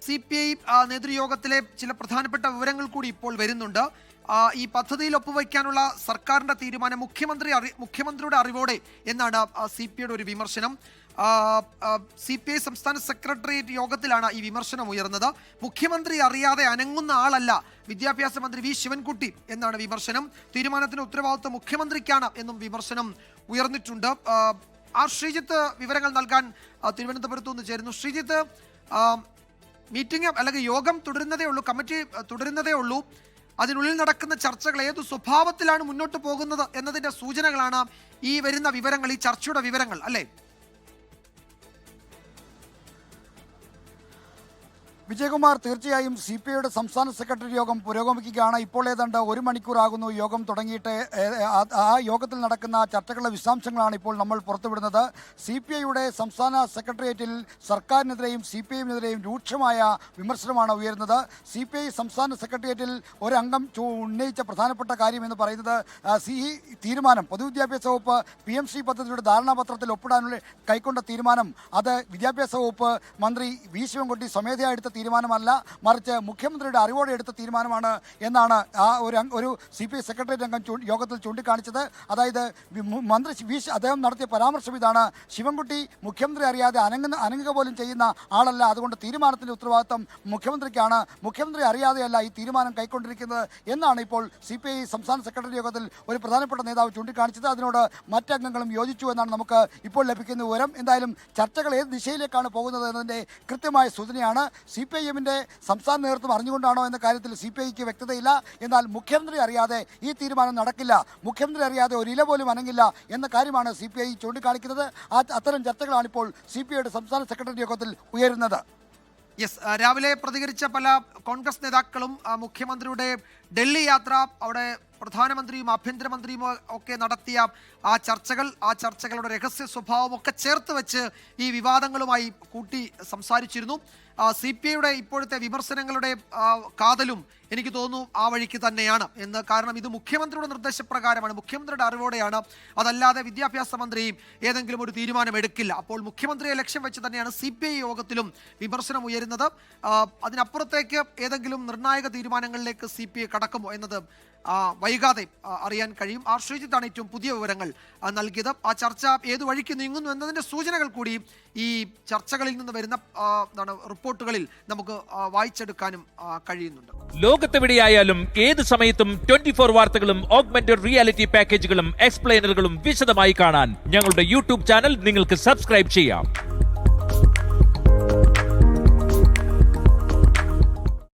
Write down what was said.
CPI നേതൃയോഗത്തിലെ ചില പ്രധാനപ്പെട്ട വിവരങ്ങൾ കൂടി ഇപ്പോൾ വരുന്നുണ്ട്. ഈ പദ്ധതിയിൽ ഒപ്പുവയ്ക്കാനുള്ള സർക്കാരിന്റെ തീരുമാനം മുഖ്യമന്ത്രിയുടെ അറിവോടെ എന്നാണ് CPIയുടെ ഒരു വിമർശനം. CPI സംസ്ഥാന സെക്രട്ടേറിയറ്റ് യോഗത്തിലാണ് ഈ വിമർശനം ഉയർന്നത്. മുഖ്യമന്ത്രി അറിയാതെ അനങ്ങുന്ന ആളല്ല വിദ്യാഭ്യാസ മന്ത്രി വി ശിവൻകുട്ടി എന്നാണ് വിമർശനം. തീരുമാനത്തിന് ഉത്തരവാദിത്വം മുഖ്യമന്ത്രിക്കാണ് എന്നും വിമർശനം ഉയർന്നിട്ടുണ്ട്. ശ്രീജിത്ത് വിവരങ്ങൾ നൽകാൻ തിരുവനന്തപുരത്തു നിന്ന് ചേരുന്നു. ശ്രീജിത്ത്, മീറ്റിംഗ് അല്ലെങ്കിൽ യോഗം തുടരുന്നതേ ഉള്ളൂ, കമ്മിറ്റി തുടരുന്നതേ ഉള്ളൂ. അതിനുള്ളിൽ നടക്കുന്ന ചർച്ചകൾ ഏതു സ്വഭാവത്തിലാണ് മുന്നോട്ട് പോകുന്നത് എന്നതിന്റെ സൂചനകളാണ് ഈ വരുന്ന വിവരങ്ങൾ, ഈ ചർച്ചയുടെ വിവരങ്ങൾ, അല്ലേ? വിജയകുമാർ, തീർച്ചയായും CPIയുടെ സംസ്ഥാന സെക്രട്ടറി യോഗം പുരോഗമിക്കുകയാണ്. ഇപ്പോൾ ഏതാണ്ട് 1 മണിക്കൂറാകുന്നു യോഗം തുടങ്ങിയിട്ട്. ആ യോഗത്തിൽ നടക്കുന്ന ചർച്ചകളുടെ വിശദാംശങ്ങളാണ് ഇപ്പോൾ നമ്മൾ പുറത്തുവിടുന്നത്. CPIയുടെ സംസ്ഥാന സെക്രട്ടേറിയറ്റിൽ സർക്കാരിനെതിരെയും CPIഎമ്മിനെതിരെയും രൂക്ഷമായ വിമർശനമാണ് ഉയരുന്നത്. CPI സംസ്ഥാന സെക്രട്ടേറിയറ്റിൽ ഒരംഗം ഉന്നയിച്ച പ്രധാനപ്പെട്ട കാര്യം എന്ന് പറയുന്നത് ഈ തീരുമാനം, പൊതുവിദ്യാഭ്യാസ വകുപ്പ് PMC പദ്ധതിയുടെ ധാരണാപത്രത്തിൽ ഒപ്പിടാനുള്ള കൈക്കൊണ്ട തീരുമാനം അത് വിദ്യാഭ്യാസ വകുപ്പ് മന്ത്രി വി ശിവൻകുട്ടി സ്വമേധയാ എടുത്ത തീരുമാനമല്ല, മറിച്ച് മുഖ്യമന്ത്രിയുടെ അറിവോടെ എടുത്ത തീരുമാനമാണ് എന്നാണ് ഒരു CPI സെക്രട്ടേറിയറ്റ് അംഗം യോഗത്തിൽ ചൂണ്ടിക്കാണിച്ചത്. അതായത് മന്ത്രി അദ്ദേഹം നടത്തിയ പരാമർശം ഇതാണ്: ശിവൻകുട്ടി മുഖ്യമന്ത്രി അറിയാതെ അനങ്ങുക പോലും ചെയ്യുന്ന ആളല്ല, അതുകൊണ്ട് തീരുമാനത്തിന്റെ ഉത്തരവാദിത്വം മുഖ്യമന്ത്രിക്കാണ്, മുഖ്യമന്ത്രി അറിയാതെയല്ല ഈ തീരുമാനം കൈക്കൊണ്ടിരിക്കുന്നത് എന്നാണ് ഇപ്പോൾ CPI സംസ്ഥാന സെക്രട്ടറി യോഗത്തിൽ ഒരു പ്രധാനപ്പെട്ട നേതാവ് ചൂണ്ടിക്കാണിച്ചത്. അതിനോട് മറ്റംഗങ്ങളും യോജിച്ചു എന്നാണ് നമുക്ക് ഇപ്പോൾ ലഭിക്കുന്ന വിവരം. എന്തായാലും ചർച്ചകൾ ഏത് ദിശയിലേക്കാണ് പോകുന്നത് എന്നതിൻ്റെ കൃത്യമായ സൂചനയാണ്. CPIഎമ്മിൻ്റെ സംസ്ഥാന നേതൃത്വം അറിഞ്ഞുകൊണ്ടാണോ എന്ന കാര്യത്തിൽ CPIക്ക് വ്യക്തതയില്ല. എന്നാൽ മുഖ്യമന്ത്രി അറിയാതെ ഈ തീരുമാനം നടക്കില്ല, മുഖ്യമന്ത്രി അറിയാതെ ഒരു ഇല പോലും അനങ്ങില്ല എന്ന കാര്യമാണ് CPI ചൂണ്ടിക്കാണിക്കുന്നത്. അത്തരം ചർച്ചകളാണ് ഇപ്പോൾ CPIയുടെ സംസ്ഥാന സെക്രട്ടറി യോഗത്തിൽ ഉയരുന്നത്. രാവിലെ പ്രതികരിച്ച പല കോൺഗ്രസ് നേതാക്കളും മുഖ്യമന്ത്രിയുടെ ഡൽഹി യാത്ര, അവിടെ പ്രധാനമന്ത്രിയും ആഭ്യന്തരമന്ത്രിയും ഒക്കെ നടത്തിയ ആ ചർച്ചകളുടെ രഹസ്യ സ്വഭാവം ഒക്കെ ചേർത്ത് വെച്ച് ഈ വിവാദങ്ങളുമായി കൂട്ടി സംസാരിച്ചിരുന്നു. CPIയുടെ ഇപ്പോഴത്തെ വിമർശനങ്ങളുടെ കാതലും എനിക്ക് തോന്നുന്നു ആ വഴിക്ക് തന്നെയാണ് എന്ന്. കാരണം ഇത് മുഖ്യമന്ത്രിയുടെ നിർദ്ദേശപ്രകാരമാണ്, മുഖ്യമന്ത്രിയുടെ അറിവോടെയാണ്. അതല്ലാതെ വിദ്യാഭ്യാസ മന്ത്രിയും ഏതെങ്കിലും ഒരു തീരുമാനം എടുക്കില്ല. അപ്പോൾ മുഖ്യമന്ത്രിയെ ലക്ഷ്യം വെച്ച് തന്നെയാണ് CPI യോഗത്തിലും വിമർശനം ഉയരുന്നത്. അതിനപ്പുറത്തേക്ക് ഏതെങ്കിലും നിർണായക തീരുമാനങ്ങളിലേക്ക് CPI കടക്കുമോ എന്നത് വൈകാതെ അറിയാൻ കഴിയും. ശ്രീജിത്താണ് ഏറ്റവും പുതിയ വിവരങ്ങൾ നൽകിയത്. ആ ചർച്ച ഏതു വഴിക്ക് നീങ്ങുന്നു എന്നതിന്റെ സൂചനകൾ കൂടി ഈ ചർച്ചകളിൽ നിന്ന് വരുന്ന റിപ്പോർട്ടുകളിൽ നമുക്ക് വായിച്ചെടുക്കാനും കഴിയുന്നുണ്ട്. ലോകത്തെവിടെയായാലും ഏത് സമയത്തും 24 വാർത്തകളും ഓഗ്മെന്റഡ് റിയാലിറ്റി പാക്കേജുകളും എക്സ്പ്ലെയിനറുകളും വിശദമായി കാണാൻ ഞങ്ങളുടെ YouTube ചാനൽ നിങ്ങൾക്ക് സബ്സ്ക്രൈബ് ചെയ്യാം.